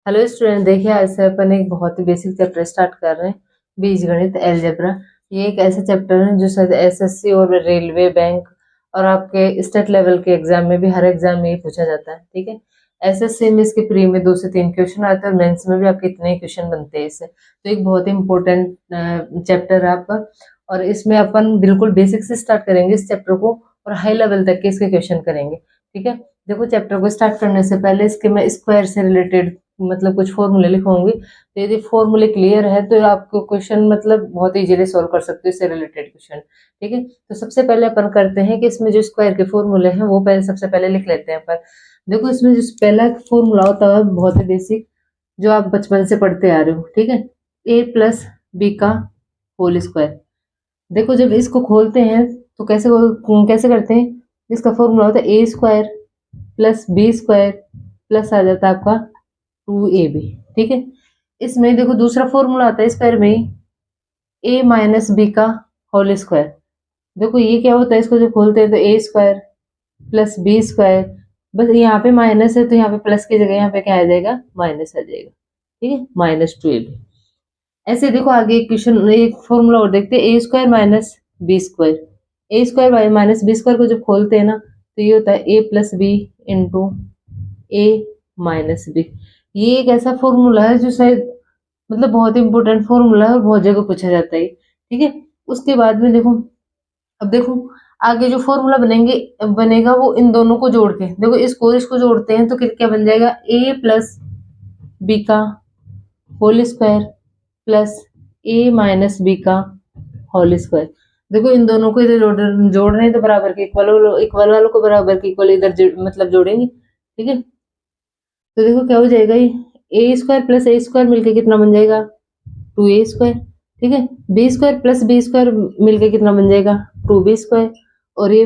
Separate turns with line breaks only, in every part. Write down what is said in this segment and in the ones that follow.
Hello student, देखिए आज से अपन एक बहुत ही बेसिक चैप्टर स्टार्ट कर रहे हैं, बीजगणित अलजेब्रा। ये एक ऐसा चैप्टर है जो शायद एसएससी और रेलवे बैंक और आपके स्टेट लेवल के एग्जाम में भी, हर एग्जाम में ही पूछा जाता है। ठीक है, एसएससी में इसके प्री में 2 से 3 क्वेश्चन आते हैं और मेंस में भी आपके इतने ही क्वेश्चन बनते हैं इससे। तो एक बहुत ही इंपॉर्टेंट चैप्टर है आपका, और इसमें अपन बिल्कुल बेसिक से स्टार्ट करेंगे इस चैप्टर को और हाई लेवल तक के इसके क्वेश्चन करेंगे। ठीक है, देखो चैप्टर को स्टार्ट करने से पहले इसके मैं स्क्वायर से रिलेटेड मतलब कुछ फॉर्मूले लिखूंगी। तो यदि फॉर्मूले क्लियर है तो आपको क्वेश्चन मतलब बहुत इजीली सॉल्व कर सकते हो इससे रिलेटेड क्वेश्चन। ठीक है, तो सबसे पहले अपन करते हैं कि इसमें जो स्क्वायर के फॉर्मूले हैं वो पहले सबसे पहले लिख लेते हैं अपन। देखो इसमें जो पहला फॉर्मूला होता है बहुत ही बेसिक, जो आप बचपन से पढ़ते आ रहे हो। ठीक है, ए प्लस बी का होल स्क्वायर। देखो जब इसको खोलते हैं तो कैसे करते हैं, इसका फॉर्मूला होता है A square plus B square plus आ जाता है आपका 2ab। ठीक है, इसमें देखो दूसरा फॉर्मूला आता है स्क्वायर में, a माइनस बी का होल स्क्वायर। देखो ये क्या होता है, इसको जब खोलते हैं तो ए स्क्वायर प्लस बी स्क्वायर, बस यहाँ पे माइनस है तो यहाँ पे प्लस की जगह यहाँ पे क्या आ जाएगा, माइनस आ जाएगा। ठीक है, -2ab। ऐसे देखो आगे एक क्वेश्चन, एक फॉर्मूला और देखते हैं, ए स्क्वायर माइनस बी स्क्वायर। ए स्क्वायर माइनस बी स्क्वायर को जब खोलते हैं ना तो ये होता है ए प्लस बी इंटू ए माइनस बी। ये एक ऐसा फॉर्मूला है जो शायद मतलब बहुत इंपॉर्टेंट फॉर्मूला है और बहुत जगह पूछा जाता है। ठीक है, उसके बाद में देखो, अब देखो आगे जो फॉर्मूला बनेगा वो इन दोनों को जोड़ के, देखो इसको जोड़ते हैं तो क्या बन जाएगा, ए प्लस बी का होल स्क्वायर प्लस ए माइनस बी का होल स्क्वायर। देखो इन दोनों को इधर जोड़ रहे हैं तो बराबर के इक्वल वालों को बराबर के इक्वल इधर मतलब जोड़ेंगे। ठीक है, तो देखो क्या हो जाएगा, ये a square plus a square मिलके कितना बन जाएगा, 2a स्क्वायर। ठीक है, b square plus B square मिलके कितना बन जाएगा, 2b स्क्वायर। और ये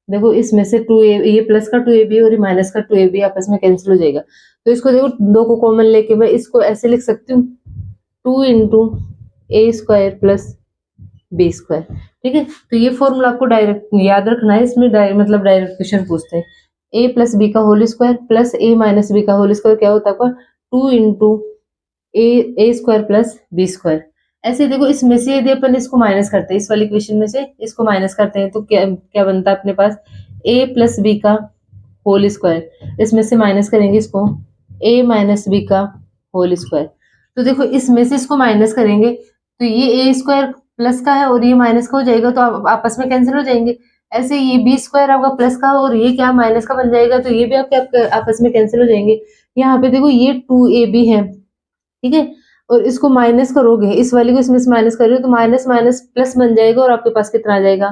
देखो इसमें से 2a, ये प्लस का 2ab और ये माइनस का 2ab आपस में कैंसिल हो जाएगा। तो इसको देखो दो को कॉमन लेके मैं इसको ऐसे लिख सकती हूँ, 2 इंटू ए स्क्वायर प्लस बी स्क्वायर। ठीक है, तो ये फॉर्मूला आपको डायरेक्ट याद रखना है, इसमें मतलब डायरेक्ट क्वेश्चन पूछते हैं। ए प्लस बी का होल स्क्वायर प्लस ए माइनस बी का होल स्क्वायर क्या होता है आपका, 2 इंटू ए स्क्वायर प्लस बी स्क्वायर। ऐसे देखो इसमें से यदि अपन इसको माइनस करते हैं, इस वाले क्वेश्चन में से इसको माइनस करते हैं तो क्या क्या बनता है अपने पास, ए प्लस बी का होल स्क्वायर। इसमें से माइनस करेंगे इसको, ए माइनस बी का होल स्क्वायर। तो देखो इसमें से इसको माइनस करेंगे तो ये ए स्क्वायर प्लस का है और ये माइनस का हो जाएगा तो आपस में कैंसिल हो जाएंगे। ऐसे ये बी स्क्वायर आपका प्लस का और ये क्या माइनस का बन जाएगा तो ये भी आपके आपस में कैंसिल हो जाएंगे। यहाँ पे देखो ये 2ab है। ठीक है, और इसको माइनस करोगे, इस वाले को इसमें से माइनस करोगे तो माइनस माइनस प्लस बन जाएगा और आपके पास कितना आ जाएगा,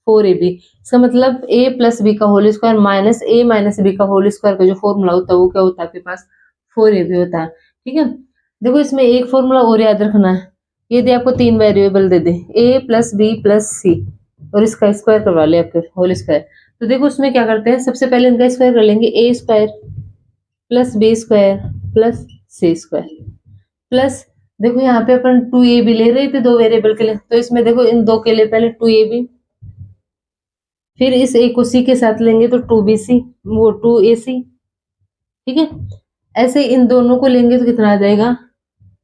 4ab। इसका मतलब a प्लस बी का whole square minus a minus B का होल स्क्वायर का जो फॉर्मूला होता है वो क्या होता है आपके पास, 4ab होता है। ठीक है, देखो इसमें एक फॉर्मूला और याद रखना है, यदि आपको 3 वेरिएबल दे दे, a plus B plus C, और इसका स्क्वायर करवा ले आपके होल स्क्वायर, तो देखो उसमें क्या करते हैं, सबसे पहले इनका स्क्वायर कर लेंगे, a square plus B square plus c square plus, देखो यहाँ पे अपन 2ab ले रहे थे 2 वेरिएबल के लिए, तो इसमें देखो इन 2 के लिए पहले 2ab, फिर इस a को c के साथ लेंगे तो 2bc, वो 2ac। ठीक है, ऐसे इन दोनों को लेंगे तो कितना आ जाएगा,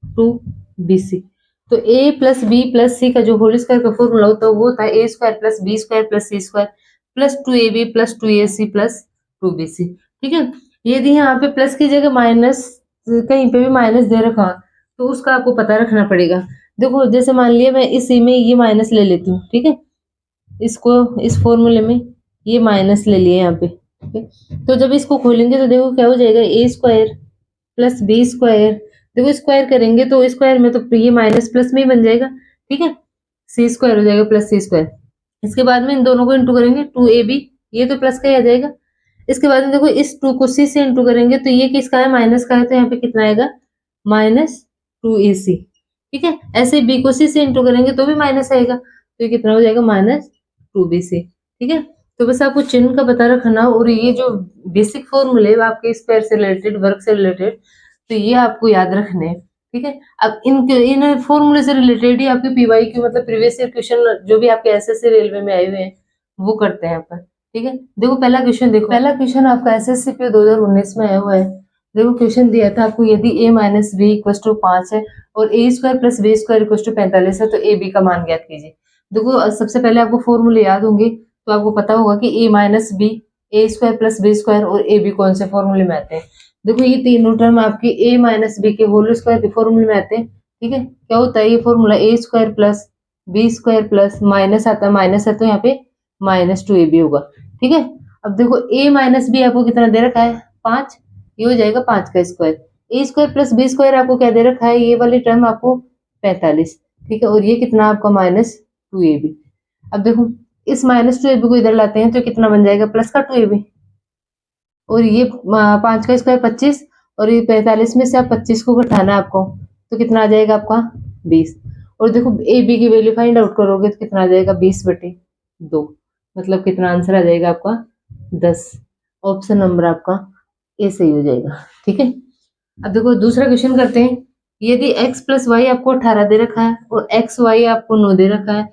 2bc। तो a प्लस बी प्लस सी का जो होल स्क्वायर का फॉर्मूला होता है वो होता है a square plus B square plus c square plus 2ab plus 2ac plus 2bc। ठीक है, यदि यहाँ पे प्लस की जगह माइनस, कहीं पे भी माइनस दे रखा तो उसका आपको पता रखना पड़ेगा। देखो जैसे मान लिया मैं इसी में ये माइनस ले लेती हूँ। ठीक है, इसको इस फॉर्मूले में ये माइनस ले लिए यहाँ पे। ठीक है, तो जब इसको खोलेंगे तो देखो क्या हो जाएगा, ए स्क्वायर प्लस बी स्क्वायर, देखो स्क्वायर करेंगे तो स्क्वायर में तो ये माइनस प्लस में ही बन जाएगा। ठीक है, सी स्क्वायर हो जाएगा प्लस सी स्क्वायर। इसके बाद में इन दोनों को इंटू करेंगे, 2ab, ये तो प्लस का ही आ जाएगा। इसके बाद में देखो इस 2 को c से इंटू करेंगे तो ये किसका है, माइनस का है, तो यहाँ पे कितना आएगा, -2ac। ठीक है, ऐसे b को c से इंटू करेंगे तो भी माइनस आएगा, तो ये कितना हो जाएगा, -2bc। ठीक है, तो बस आपको चिन्ह का पता रखना, और ये जो बेसिक फॉर्मूले आपके स्क्वायर से रिलेटेड, वर्ग से रिलेटेड, तो ये आपको याद रखने हैं। ठीक है, अब इन फॉर्मूले से रिलेटेड ही आपके PYQ मतलब प्रीवियस ईयर क्वेश्चन जो भी आपके एसएससी रेलवे में आए हुए हैं वो करते हैं अपन। ठीक है, देखो पहला क्वेश्चन, देखो पहला क्वेश्चन आपका एसएससी पे 2019 में आया हुआ है। देखो क्वेश्चन दिया था आपको, यदि a minus B equal to 5 है और A square plus B square equal to 45 है, तो ए बी का मान ज्ञात कीजिए। देखो सबसे पहले आपको फॉर्मूले याद होंगे, तो आपको पता होगा कि a minus b, a square plus B square और ए बी कौन से फॉर्मूले में आते हैं। देखो ये तीनों टर्म आपके a माइनस बी के होल स्क्वायर के फॉर्मूले में आते हैं। ठीक है, क्या होता है ये formula, A square plus B square plus minus आता है, माइनस है तो यहाँ पे माइनस 2ab होगा। ठीक है, अब देखो a माइनस बी आपको कितना दे रखा है, 5, ये हो जाएगा 5 का स्क्वायर। ए स्क्वायर प्लस बी स्क्वायर आपको क्या दे रखा है, ये वाली टर्म आपको 45। ठीक है, और ये कितना आपका -2ab। अब देखो इस -2ab को इधर लाते हैं तो कितना बन जाएगा, प्लस का 2ab, और ये 5 का स्क्वायर 25, और ये 45 में से आप 25 को घटाना है आपको, तो कितना आ जाएगा आपका 20। और देखो ए बी की वैल्यू फाइंड आउट करोगे तो कितना आ जाएगा 20/2, मतलब कितना आंसर आ जाएगा आपका 10। ऑप्शन नंबर आपका ए सही हो जाएगा। ठीक है, अब देखो दूसरा क्वेश्चन करते हैं। यदि x प्लस वाई आपको 18 दे रखा है और एक्स वाई आपको 9 दे रखा है,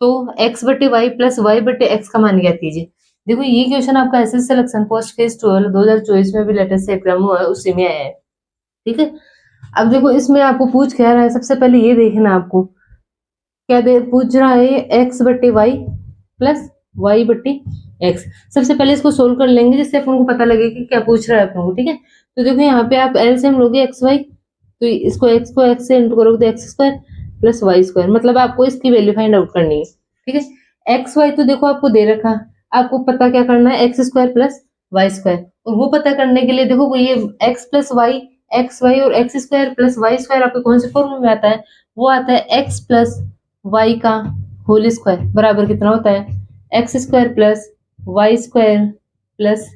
तो x/y प्लस y/x का मान ज्ञात कीजिए। देखो ये क्वेश्चन आपका एसएस सिलेक्शन पोस्ट फेज 12 2024 में भी लेटेस्ट एग्जाम हुआ है, उसी में आया है। ठीक है, अब देखो इसमें आपको पूछ क्या रहा है, सबसे पहले ये देखना आपको क्या दे पूछ रहा है, x/y प्लस y/x। सबसे पहले इसको सोल्व कर लेंगे जिससे अपन को पता लगे कि क्या पूछ रहा है अपन को। ठीक है, तो देखो यहाँ पे आप एलसीएम लोगे xy, तो इसको x को x से इंटू करोगे तो x square plus y square, मतलब आपको इसकी वैल्यू फाइंड आउट करनी है। ठीक है, एक्स वाई तो देखो आपको दे रखा, आपको पता क्या करना है, x square plus y square, और वो पता करने के लिए देखो ये x plus y, x y और x square plus y square आपके कौन से फॉर्मूले में आता है, वो आता है एक्स प्लस वाई का होल स्क्वायर बराबर कितना होता है, x square plus y square plus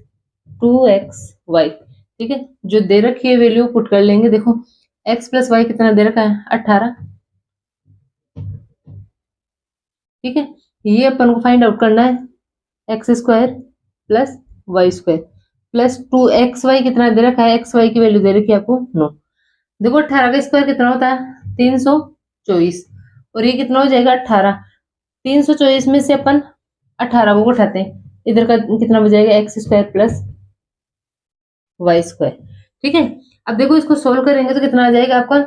2xy। ठीक है, जो दे रखी है वैल्यू पुट कर लेंगे। देखो x प्लस वाई कितना दे रखा है, 18। ठीक है, ये अपन को फाइंड आउट करना है, x square plus y square plus 2xy कितना दे रखा है, एक्स वाई की वैल्यू दे रखी है आपको 9। देखो 18 का स्क्वायर कितना होता है, 324, और ये कितना हो जाएगा 18। 324 में से अपन 18 को घटाते हैं, इधर का कितना बचेगा, x square plus y square. ठीक है, अब देखो इसको सोल्व करेंगे तो कितना आ जाएगा आपका,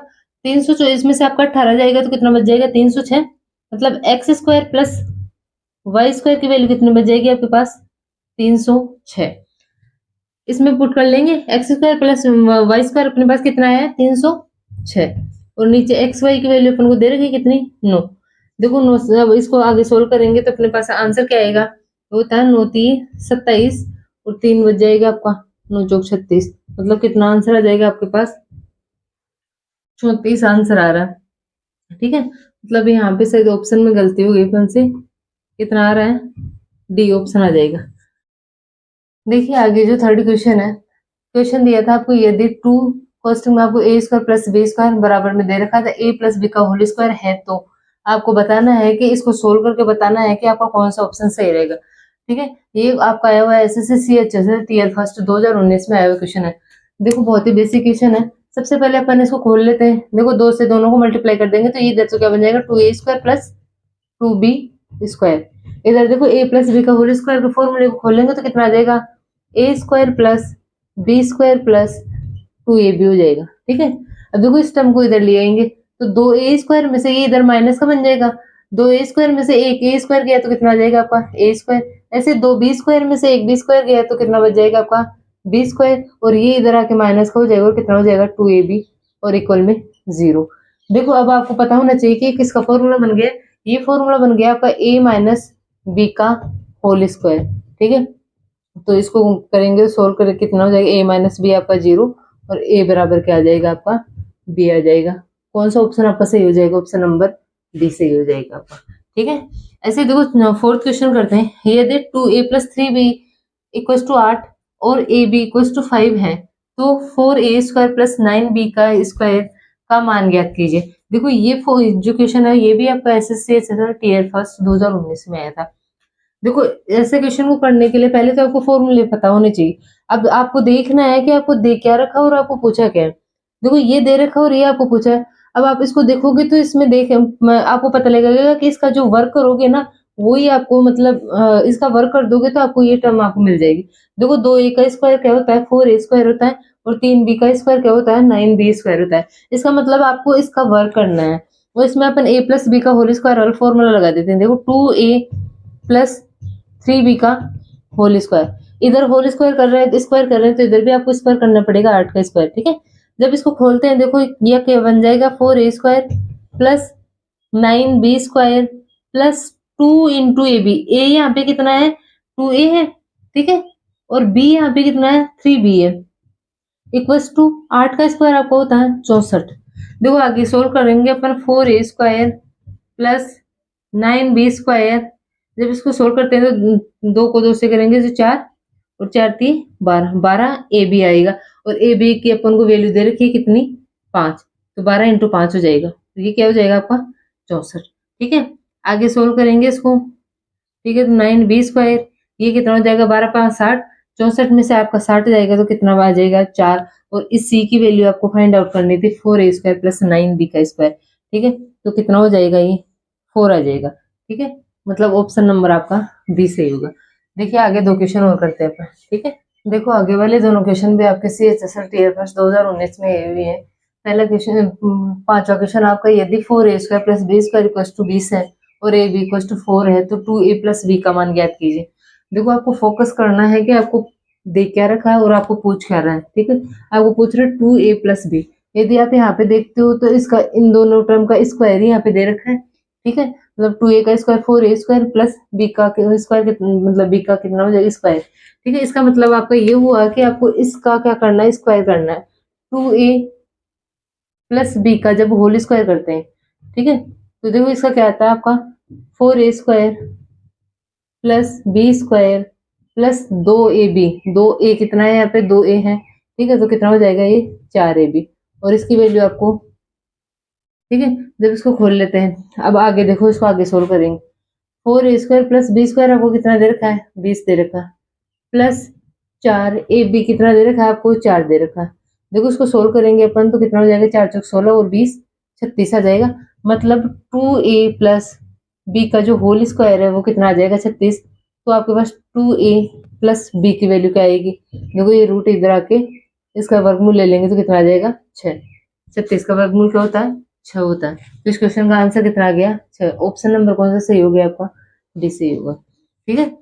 324 में से आपका 18 जाएगा तो कितना बच जाएगा 306, मतलब x square plus y square की वैल्यू कितनी बच जाएगी आपके पास, 306। इसमें पुट कर लेंगे, x square plus y square अपने पास कितना है 306, और नीचे एक्स वाई की वैल्यू अपन को दे रखी कितनी 9। देखो 9, अब इसको आगे सोल्व करेंगे तो अपने पास आंसर क्या आएगा, वो होता है 9 3 27, और 3 बच जाएगा आपका 9 चौक 36, मतलब कितना आंसर आ जाएगा आपके पास 34 आंसर आ रहा है। ठीक है, मतलब यहाँ पे शायद ऑप्शन में गलती हो गई अपन से, कितना आ रहा है, डी ऑप्शन आ जाएगा। देखिए आगे जो थर्ड क्वेश्चन है, क्वेश्चन दिया था आपको, यदि टू क्वेश्चन में आपको ए स्क्वायर प्लस बी स्क्वायर बराबर में दे रखा था ए प्लस बी का होल स्क्वायर है, तो आपको बताना है कि इसको सोल्व करके बताना है कि आपका कौन सा ऑप्शन सही रहेगा। ठीक है, ये आपका आया हुआ है एसएससी एचएसएल टीएल फर्स्ट 2019 में आया हुआ क्वेश्चन है। देखो बहुत ही बेसिक क्वेश्चन है। सबसे पहले अपन इसको खोल लेते हैं। देखो 2 से दोनों को मल्टीप्लाई कर देंगे तो ये इधर से क्या बन जाएगा, 2a square plus 2b square. इधर देखो a प्लस बी का होल स्क्वायर के फॉर्मूले को खोलेंगे तो कितना आ जाएगा, a square plus B square plus 2ab हो जाएगा। ठीक है, अब देखो इस टर्म को इधर ले आएंगे तो 2a स्क्वायर में से ये इधर माइनस का बन जाएगा, 2a स्क्वायर में से एक a स्क्वायर गया तो कितना आ जाएगा आपका a स्क्वायर, ऐसे 2b स्क्वायर में से एक b स्क्वायर गया तो कितना बच जाएगा आपका b स्क्वायर, और ये इधर आके माइनस का हो जाएगा और कितना हो जाएगा 2ab और इक्वल में 0। देखो अब आपको पता होना चाहिए कि किसका फॉर्मूला बन गया, ये फॉर्मूला बन गया आपका a माइनस बी का होल स्क्वायर। ठीक है, तो इसको करेंगे सोल्व करके कितना हो जाएगा, a माइनस बी आपका 0 और a बराबर क्या आ जाएगा आपका b आ जाएगा। कौन सा ऑप्शन आपका सही हो जाएगा, ऑप्शन नंबर डी सही हो जाएगा आपका। ठीक है, ऐसे देखो फोर्थ क्वेश्चन करते हैं। यदि 2a plus 3b equal to 8 और ab इक्वल टू 5 है, तो 4a स्क्वायर प्लस 9b का स्क्वायर का मान ज्ञात कीजिए। देखो ये जो क्वेश्चन है ये भी आपका एसएससी टीएल फर्स्ट 2019 में आया था। देखो ऐसे क्वेश्चन को करने के लिए पहले तो आपको फॉर्मूले पता होने चाहिए। अब आपको देखना है कि आपको दे क्या रखा और आपको पूछा क्या है। देखो ये दे रखा और ये आपको पूछा है। अब आप इसको देखोगे तो इसमें आपको पता लगेगा कि इसका जो वर्क करोगे ना वही आपको मतलब इसका वर्क कर दोगे तो आपको ये टर्म आपको मिल जाएगी। देखो 2a का स्क्वायर क्या होता है 4a स्क्वायर होता है, और 3b का स्क्वायर क्या होता है 9b स्क्वायर होता है। इसका मतलब आपको इसका वर्क करना है, और इसमें अपन a प्लस बी का होल स्क्वायर वाला फॉर्मूला लगा देते हैं। देखो 2a प्लस 3b का होल स्क्वायर, इधर होल स्क्वायर कर रहे हैं तो स्क्वायर कर रहे हैं तो इधर भी आपको स्क्वायर करना पड़ेगा 8 का स्क्वायर, ठीक है। जब इसको खोलते हैं देखो यह क्या बन जाएगा 4a square plus 9b square plus 2 into A B. A यहाँ पे कितना है 2a है, ठीक है, और b यहाँ पे कितना है 3b है, इक्वल्स टू 8 का स्क्वायर आपको होता है 64। देखो आगे सोल्व करेंगे अपन 4a square plus 9b square, जब इसको सोल्व करते हैं तो 2 को 2 से करेंगे तो 4 और 4 3 12, 12 ए बी आएगा, और ए बी की अपन को वैल्यू दे रखी है कितनी 5, तो 12 इंटू 5 हो जाएगा, तो ये क्या हो जाएगा आपका 64, ठीक है। आगे सोल्व करेंगे इसको, ठीक है, तो 9b स्क्वायर ये कितना हो जाएगा 12 5 60, 64 में से आपका 60 जाएगा तो कितना आ जाएगा 4, और इस c की वैल्यू आपको फाइंड आउट करनी थी 4a स्क्वायर प्लस 9b का स्क्वायर, ठीक है, तो कितना हो जाएगा ये 4 आ जाएगा, ठीक है, मतलब ऑप्शन नंबर आपका बी सही होगा। देखिए आगे 2 क्वेश्चन और करते हैं अपन, ठीक है। देखो आगे वाले दोनों क्वेश्चन भी आपके CHSL टीयर फर्स्ट 2019 में ये भी है। पहला क्वेश्चन 5वां क्वेश्चन आपका यदि 4a square plus b square equal to 20 है और a b इक्वल टू 4 है तो 2a प्लस b का मान ज्ञात कीजिए। देखो आपको फोकस करना है कि आपको दे क्या रखा है और आपको पूछ क्या रहा है, ठीक है। आपको पूछ रहे 2a प्लस b, यदि आप यहाँ पे देखते हो तो इसका इन दोनों टर्म का स्क्वायर ही यहाँ पे दे रखा है, ठीक है, मतलब 2a का square 4a square plus b का स्क्वायर मतलब b का कितना हो जाएगा स्क्वायर, ठीक है। इसका मतलब आपका ये हुआ कि आपको इसका क्या करना है स्क्वायर करना है 2a प्लस b का जब होल स्क्वायर करते हैं, ठीक है, तो देखो इसका क्या आता है आपका 4a square plus b square plus 2ab, 2a कितना है यहाँ पे 2a है, ठीक है, तो कितना हो जाएगा ये 4ab, और इसकी वैल्यू आपको, ठीक है, जब इसको खोल लेते हैं अब आगे देखो इसको आगे सोल्व करेंगे 4a square plus b square आपको कितना दे रखा है 20 दे रखा है, प्लस 4ab कितना दे रखा है आपको 4 दे रखा है। देखो इसको सोल्व करेंगे अपन तो कितना हो जाएगा 4 चौक 16 और 20 36 आ जाएगा, मतलब 2a प्लस b का जो होल स्क्वायर है वो कितना आ जाएगा 36, तो आपके पास 2a प्लस b की वैल्यू क्या आएगी, देखो ये रूट इधर आके इसका वर्गमूल ले लेंगे तो कितना आ जाएगा 6, 36 का वर्गमूल क्या होता है 6 होता है, तो इस क्वेश्चन का आंसर कितना आ गया 6, ऑप्शन नंबर कौन सा सही हो गया आपका डी सही होगा, ठीक है।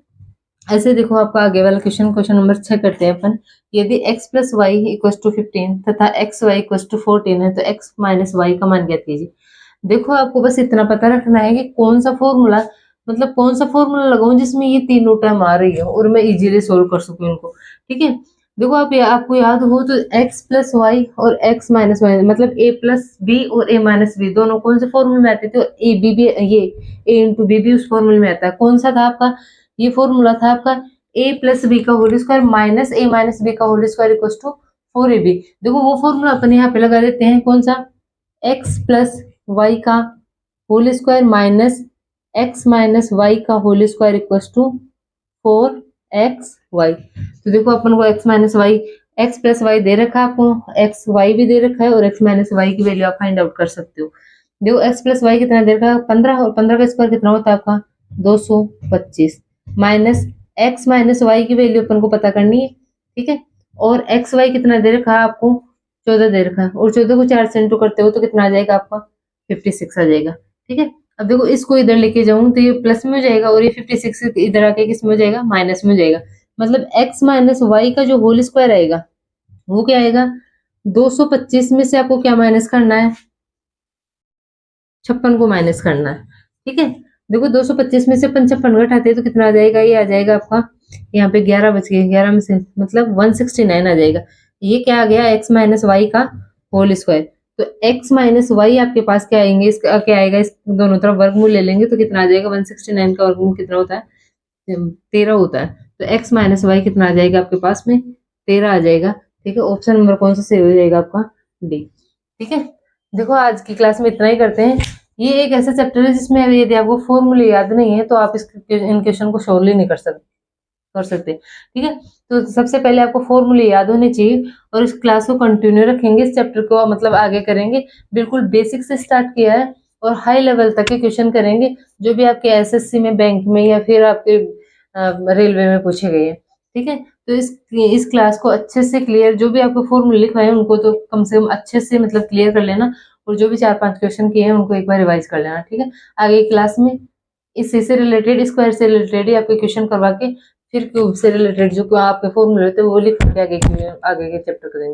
ऐसे देखो आपका आगे वाला क्वेश्चन नंबर 6 करते हैं अपन। यदि x plus y equal to 15 तथा एक्स वाई इक्वल टू 14 है तो x माइनस वाई का मान ज्ञात कीजिए। देखो आपको बस इतना पता रखना है कि कौन सा फॉर्मूला, मतलब कौन सा फॉर्मूला लगाऊं जिसमें ये तीनों टर्म आ रही है और मैं इजीली सोल्व कर सकूं इनको, ठीक है। देखो आप आपको याद हो तो x प्लस वाई और x माइनस वाई मतलब a प्लस बी और a माइनस बी दोनों कौन से फॉर्मूले में आते थे, ए बी भी ये a इंटू बी भी उस फॉर्मूले में आता है। कौन सा था आपका, ये फॉर्मूला था आपका a प्लस बी का whole square minus a minus B का whole square equal to 4ab। देखो वो फॉर्मूला अपन यहाँ पे लगा देते हैं, कौन सा x प्लस वाई का whole square minus x minus y का whole square equal to 4xy। तो देखो अपन को x minus y x plus y दे रखा है आपको, x वाई भी दे रखा है और x माइनस वाई की वैल्यू आप फाइंड आउट कर सकते हो। देखो x प्लस वाई कितना दे रखा है 15, और 15 का स्क्वायर कितना होता है आपका 225, माइनस x माइनस वाई की वैल्यू अपन को पता करनी है, ठीक है, और एक्स वाई कितना दे रखा है आपको 14 दे रखा है, और 14 को 4 से इंटू करते हो तो कितना आ जाएगा आपका 56 आ जाएगा, ठीक है। अब देखो इसको इधर लेके जाऊं तो ये प्लस में हो जाएगा और ये 56 इधर आके किस में हो जाएगा माइनस में हो जाएगा, मतलब x माइनस वाई का जो होल स्क्वायर आएगा वो क्या आएगा 225 में से आपको क्या माइनस करना है 56 को माइनस करना है, ठीक है। देखो 225 में से 55 घटाते हैं तो कितना आ जाएगा, ये आ जाएगा आपका यहाँ पे 11 बच गए, 11 में से मतलब 169 आ जाएगा। ये क्या आ गया x माइनस वाई का होल स्क्वायर, तो x माइनस वाई आपके पास क्या आएंगे, इसका क्या आएगा, इस दोनों तरफ वर्गमूल ले लेंगे तो कितना आ जाएगा 169 का वर्गमूल कितना होता है 13 होता है, तो x माइनस वाई कितना आ जाएगा आपके पास में 13 आ जाएगा, ठीक है। ऑप्शन नंबर कौन सा सही हो जाएगा आपका डी, ठीक है। देखो आज की क्लास में इतना ही करते हैं। ये एक ऐसा चैप्टर है जिसमें यदि आपको फॉर्मूले याद नहीं है तो आप इन क्वेश्चन को श्योरली नहीं कर सकते, ठीक है। तो सबसे पहले आपको फॉर्मूले याद होने चाहिए और इस क्लास को कंटिन्यू रखेंगे, इस चैप्टर को मतलब आगे करेंगे, बिल्कुल बेसिक से स्टार्ट किया है और हाई लेवल तक के क्वेश्चन करेंगे जो भी आपके एसएससी में, बैंक में या फिर आपके रेलवे में पूछे गए हैं, ठीक है। तो इस क्लास को अच्छे से क्लियर, जो भी आपको फॉर्मूले लिखवाए उनको तो कम से कम अच्छे से मतलब क्लियर कर लेना, और जो भी 4-5 क्वेश्चन किए हैं उनको एक बार रिवाइज कर लेना, ठीक है। आगे क्लास में इसी से रिलेटेड, स्क्वायर से रिलेटेड ही आपके क्वेश्चन करवा के फिर क्यूब से रिलेटेड जो आपके फॉर्मूले होते हैं वो लिख के आगे के चैप्टर करेंगे।